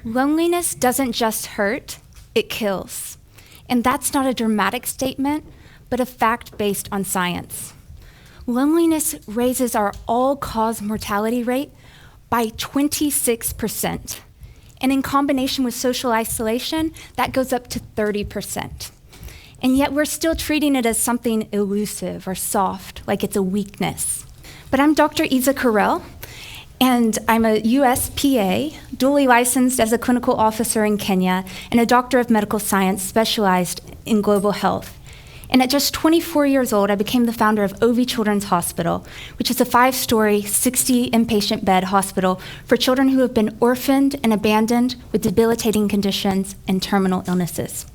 Loneliness doesn't just hurt, it kills. And that's not a dramatic statement, but a fact based on science. Loneliness raises our all-cause mortality rate by 26%. And in combination with social isolation, that goes up to 30%. And yet we're still treating it as something elusive or soft, like it's a weakness. But I'm Dr. Iza Correll, and I'm a USPA, dually licensed as a clinical officer in Kenya, and a doctor of medical science specialized in global health. And at just 24 years old, I became the founder of OV Children's Hospital, which is a 5-story, 60 inpatient bed hospital for children who have been orphaned and abandoned with debilitating conditions and terminal illnesses.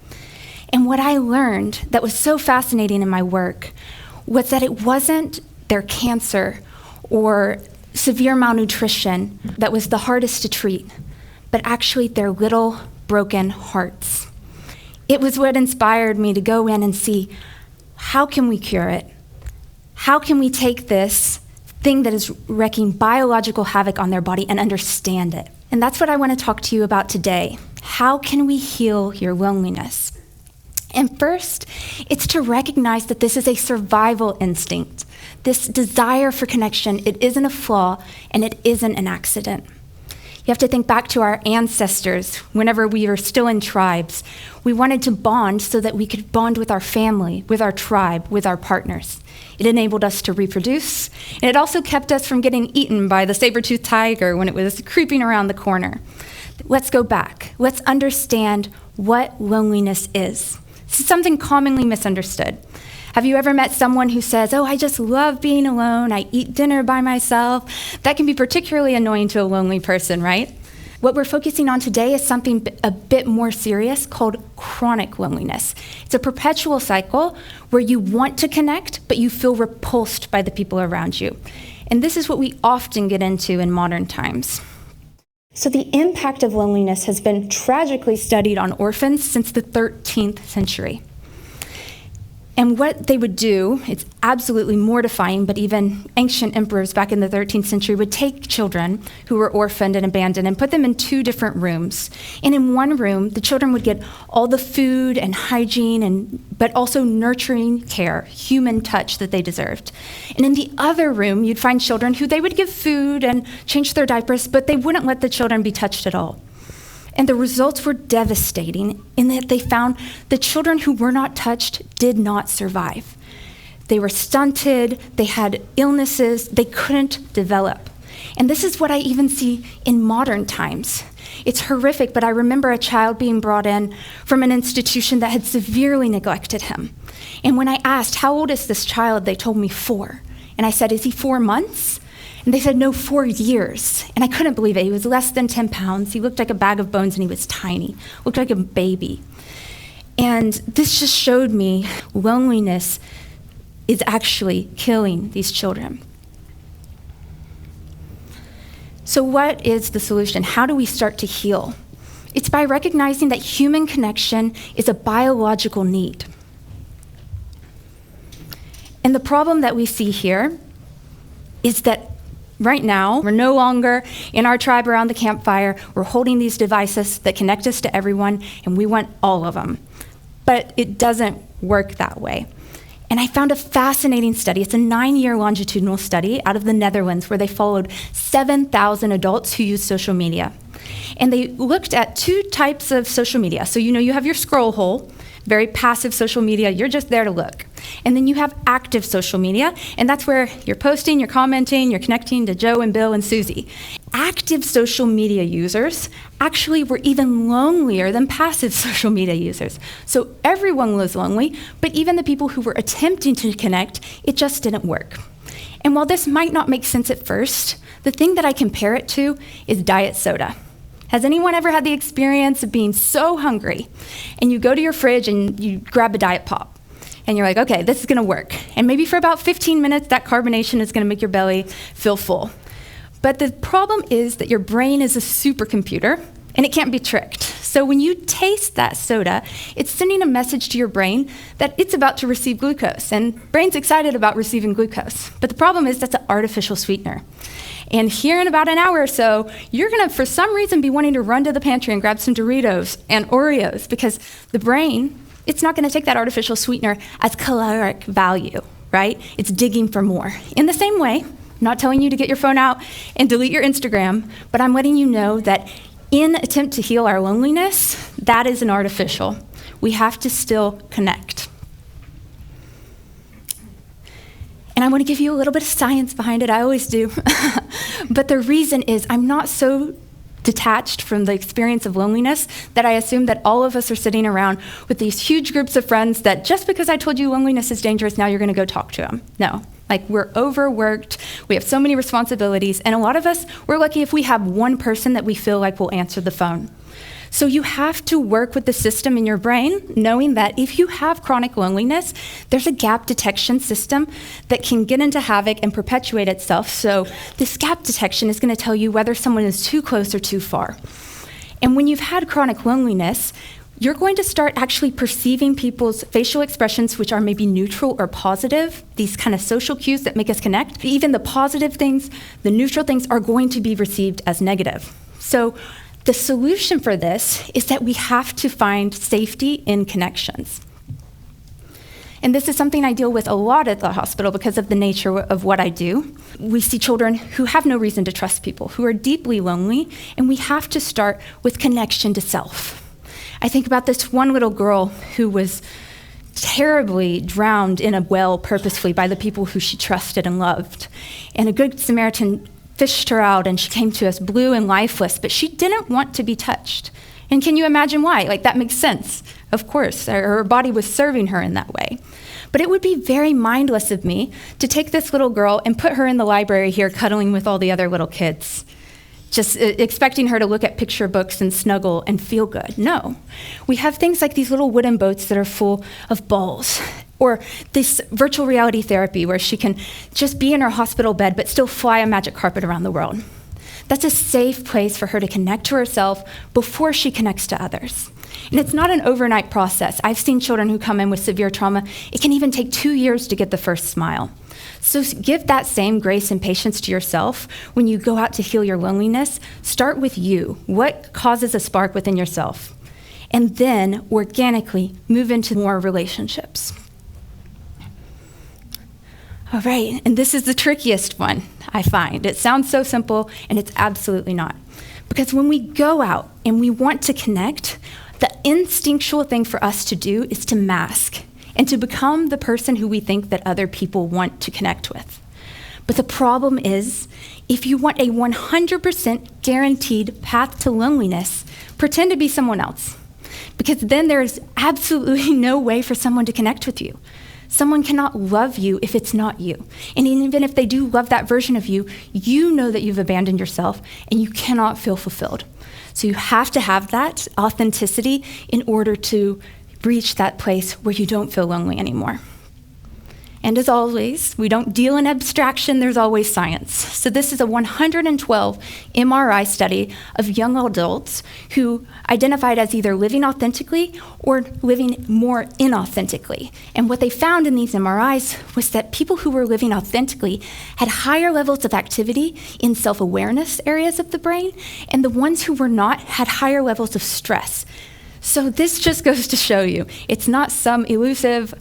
And what I learned that was so fascinating in my work was that it wasn't their cancer or severe malnutrition that was the hardest to treat, but actually their little broken hearts. It was what inspired me to go in and see, how can we cure it? How can we take this thing that is wreaking biological havoc on their body and understand it? And that's what I want to talk to you about today. How can we heal your loneliness? And first, it's to recognize that this is a survival instinct. This desire for connection, it isn't a flaw, and it isn't an accident. You have to think back to our ancestors. Whenever we were still in tribes, we wanted to bond so that we could bond with our family, with our tribe, with our partners. It enabled us to reproduce, and it also kept us from getting eaten by the saber-toothed tiger when it was creeping around the corner. Let's go back. Let's understand what loneliness is. This is something commonly misunderstood. Have you ever met someone who says, "Oh, I just love being alone, I eat dinner by myself"? That can be particularly annoying to a lonely person, right? What we're focusing on today is something a bit more serious called chronic loneliness. It's a perpetual cycle where you want to connect, but you feel repulsed by the people around you. And this is what we often get into in modern times. So the impact of loneliness has been tragically studied on orphans since the 13th century. And what they would do, it's absolutely mortifying, but even ancient emperors back in the 13th century would take children who were orphaned and abandoned and put them in 2 different rooms. And in one room, the children would get all the food and hygiene, but also nurturing care, human touch that they deserved. And in the other room, you'd find children who they would give food and change their diapers, but they wouldn't let the children be touched at all. And the results were devastating in that they found the children who were not touched did not survive. They were stunted, they had illnesses, they couldn't develop. And this is what I even see in modern times. It's horrific, but I remember a child being brought in from an institution that had severely neglected him. And when I asked, "How old is this child?" they told me 4. And I said, "Is he 4 months?" And they said, "No, 4 years." And I couldn't believe it. He was less than 10 pounds. He looked like a bag of bones, and he was tiny, looked like a baby. And this just showed me loneliness is actually killing these children. So what is the solution? How do we start to heal? It's by recognizing that human connection is a biological need. And the problem that we see here is that right now, we're no longer in our tribe around the campfire. We're holding these devices that connect us to everyone, and we want all of them. But it doesn't work that way. And I found a fascinating study. It's a 9-year longitudinal study out of the Netherlands where they followed 7,000 adults who use social media. And they looked at 2 types of social media. So you have your scroll hole, very passive social media, you're just there to look. And then you have active social media, and that's where you're posting, you're commenting, you're connecting to Joe and Bill and Susie. Active social media users actually were even lonelier than passive social media users. So everyone was lonely, but even the people who were attempting to connect, it just didn't work. And while this might not make sense at first, the thing that I compare it to is diet soda. Has anyone ever had the experience of being so hungry and you go to your fridge and you grab a Diet Pop and you're like, okay, this is gonna work. And maybe for about 15 minutes, that carbonation is gonna make your belly feel full. But the problem is that your brain is a supercomputer and it can't be tricked. So when you taste that soda, it's sending a message to your brain that it's about to receive glucose, and brain's excited about receiving glucose. But the problem is that's an artificial sweetener. And here in about an hour or so, you're going to, for some reason, be wanting to run to the pantry and grab some Doritos and Oreos because the brain, it's not going to take that artificial sweetener as caloric value, right? It's digging for more. In the same way, I'm not telling you to get your phone out and delete your Instagram, but I'm letting you know that in attempt to heal our loneliness, that is an artificial. We have to still connect. And I want to give you a little bit of science behind it, I always do. But the reason is I'm not so detached from the experience of loneliness that I assume that all of us are sitting around with these huge groups of friends that just because I told you loneliness is dangerous, now you're going to go talk to them. No. Like, we're overworked, we have so many responsibilities, and a lot of us, we're lucky if we have one person that we feel like will answer the phone. So you have to work with the system in your brain, knowing that if you have chronic loneliness, there's a gap detection system that can get into havoc and perpetuate itself. So this gap detection is going to tell you whether someone is too close or too far. And when you've had chronic loneliness, you're going to start actually perceiving people's facial expressions, which are maybe neutral or positive, these kind of social cues that make us connect. Even the positive things, the neutral things are going to be received as negative. So the solution for this is that we have to find safety in connections. And this is something I deal with a lot at the hospital because of the nature of what I do. We see children who have no reason to trust people, who are deeply lonely, and we have to start with connection to self. I think about this one little girl who was terribly drowned in a well purposefully by the people who she trusted and loved. And a good Samaritan fished her out, and she came to us blue and lifeless, but she didn't want to be touched. And can you imagine why? Like, that makes sense. Of course, her body was serving her in that way. But it would be very mindless of me to take this little girl and put her in the library here cuddling with all the other little kids, just expecting her to look at picture books and snuggle and feel good. No. We have things like these little wooden boats that are full of balls, or this virtual reality therapy where she can just be in her hospital bed but still fly a magic carpet around the world. That's a safe place for her to connect to herself before she connects to others. And it's not an overnight process. I've seen children who come in with severe trauma. It can even take 2 years to get the first smile. So give that same grace and patience to yourself when you go out to heal your loneliness. Start with you. What causes a spark within yourself? And then organically move into more relationships. All right, and this is the trickiest one, I find. It sounds so simple, and it's absolutely not. Because when we go out and we want to connect, the instinctual thing for us to do is to mask and to become the person who we think that other people want to connect with. But the problem is, if you want a 100% guaranteed path to loneliness, pretend to be someone else. Because then there's absolutely no way for someone to connect with you. Someone cannot love you if it's not you. And even if they do love that version of you, you know that you've abandoned yourself and you cannot feel fulfilled. So you have to have that authenticity in order to reach that place where you don't feel lonely anymore. And as always, we don't deal in abstraction, there's always science. So this is a 112 MRI study of young adults who identified as either living authentically or living more inauthentically. And what they found in these MRIs was that people who were living authentically had higher levels of activity in self-awareness areas of the brain, and the ones who were not had higher levels of stress. So this just goes to show you, it's not some elusive,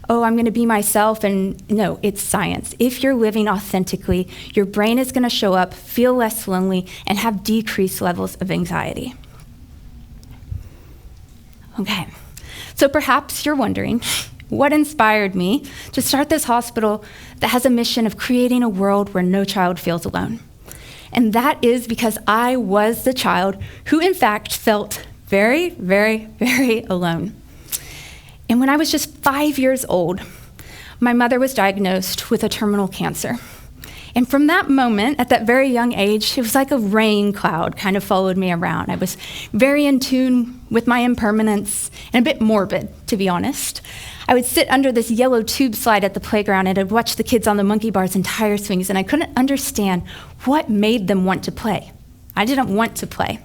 oh, I'm going to be myself, and no, it's science. If you're living authentically, your brain is going to show up, feel less lonely, and have decreased levels of anxiety. Okay, so perhaps you're wondering, what inspired me to start this hospital that has a mission of creating a world where no child feels alone? And that is because I was the child who, in fact, felt very, very, very alone. And when I was just 5 years old, my mother was diagnosed with a terminal cancer. And from that moment, at that very young age, it was like a rain cloud kind of followed me around. I was very in tune with my impermanence and a bit morbid, to be honest. I would sit under this yellow tube slide at the playground and I'd watch the kids on the monkey bars and tire swings, and I couldn't understand what made them want to play. I didn't want to play.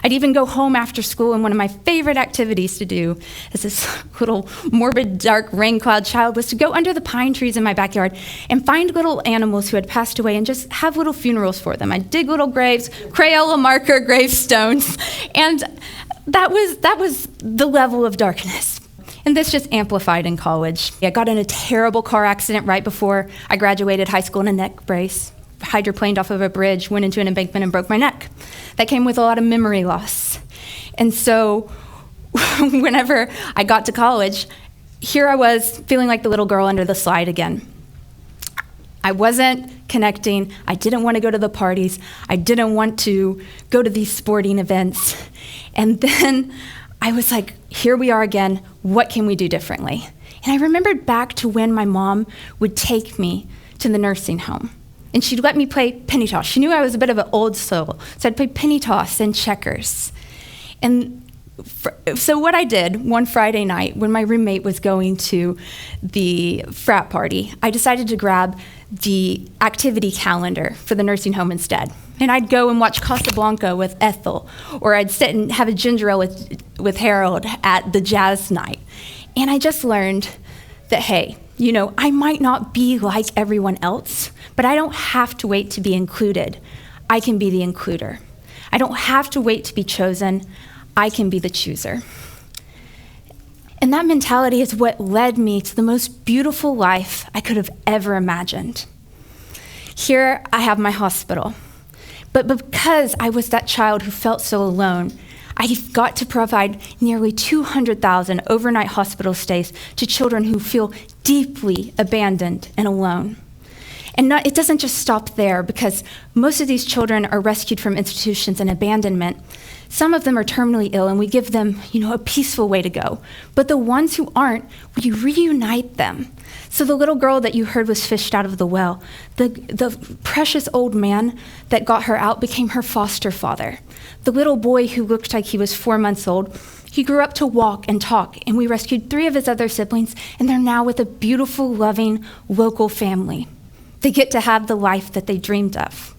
I'd even go home after school, and one of my favorite activities to do as this little morbid, dark, rain cloud child was to go under the pine trees in my backyard and find little animals who had passed away and just have little funerals for them. I'd dig little graves, Crayola marker gravestones, and that was the level of darkness. And this just amplified in college. I got in a terrible car accident right before I graduated high school in a neck brace. Hydroplaned off of a bridge, went into an embankment and broke my neck. That came with a lot of memory loss. And so whenever I got to college, here I was feeling like the little girl under the slide again. I wasn't connecting. I didn't want to go to the parties. I didn't want to go to these sporting events. And then I was like, here we are again. What can we do differently? And I remembered back to when my mom would take me to the nursing home. And she'd let me play penny toss. She knew I was a bit of an old soul, so I'd play penny toss and checkers. And so what I did one Friday night when my roommate was going to the frat party, I decided to grab the activity calendar for the nursing home instead. And I'd go and watch Casablanca with Ethel, or I'd sit and have a ginger ale with Harold at the jazz night. And I just learned that, hey, I might not be like everyone else, but I don't have to wait to be included. I can be the includer. I don't have to wait to be chosen. I can be the chooser. And that mentality is what led me to the most beautiful life I could have ever imagined. Here I have my hospital. But because I was that child who felt so alone, I got to provide nearly 200,000 overnight hospital stays to children who feel deeply abandoned and alone. And it doesn't just stop there, because most of these children are rescued from institutions and abandonment. Some of them are terminally ill, and we give them, a peaceful way to go. But the ones who aren't, we reunite them. So the little girl that you heard was fished out of the well, the precious old man that got her out became her foster father. The little boy who looked like he was 4 months old, he grew up to walk and talk, and we rescued 3 of his other siblings, and they're now with a beautiful, loving, local family. They get to have the life that they dreamed of.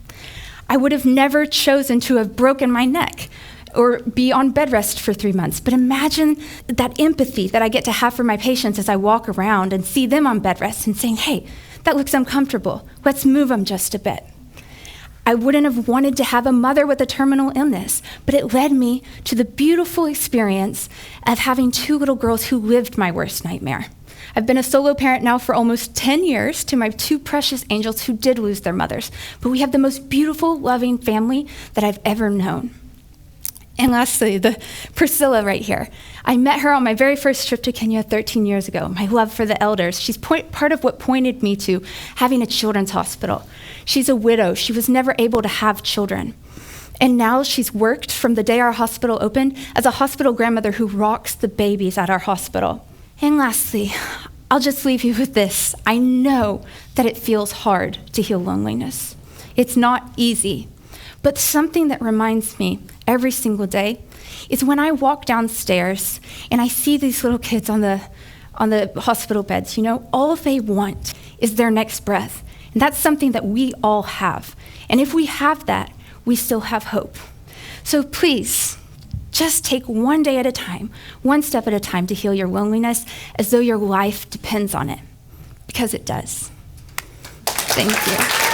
I would have never chosen to have broken my neck or be on bed rest for 3 months, but imagine that empathy that I get to have for my patients as I walk around and see them on bed rest and saying, hey, that looks uncomfortable. Let's move them just a bit. I wouldn't have wanted to have a mother with a terminal illness, but it led me to the beautiful experience of having 2 little girls who lived my worst nightmare. I've been a solo parent now for almost 10 years to my 2 precious angels who did lose their mothers, but we have the most beautiful, loving family that I've ever known. And lastly, the Priscilla right here. I met her on my very first trip to Kenya 13 years ago. My love for the elders. She's part of what pointed me to having a children's hospital. She's a widow. She was never able to have children. And now she's worked from the day our hospital opened as a hospital grandmother who rocks the babies at our hospital. And lastly, I'll just leave you with this. I know that it feels hard to heal loneliness. It's not easy. But something that reminds me every single day is when I walk downstairs and I see these little kids on the hospital beds, all they want is their next breath. And that's something that we all have. And if we have that, we still have hope. So please, just take one day at a time, one step at a time to heal your loneliness as though your life depends on it, because it does. Thank you.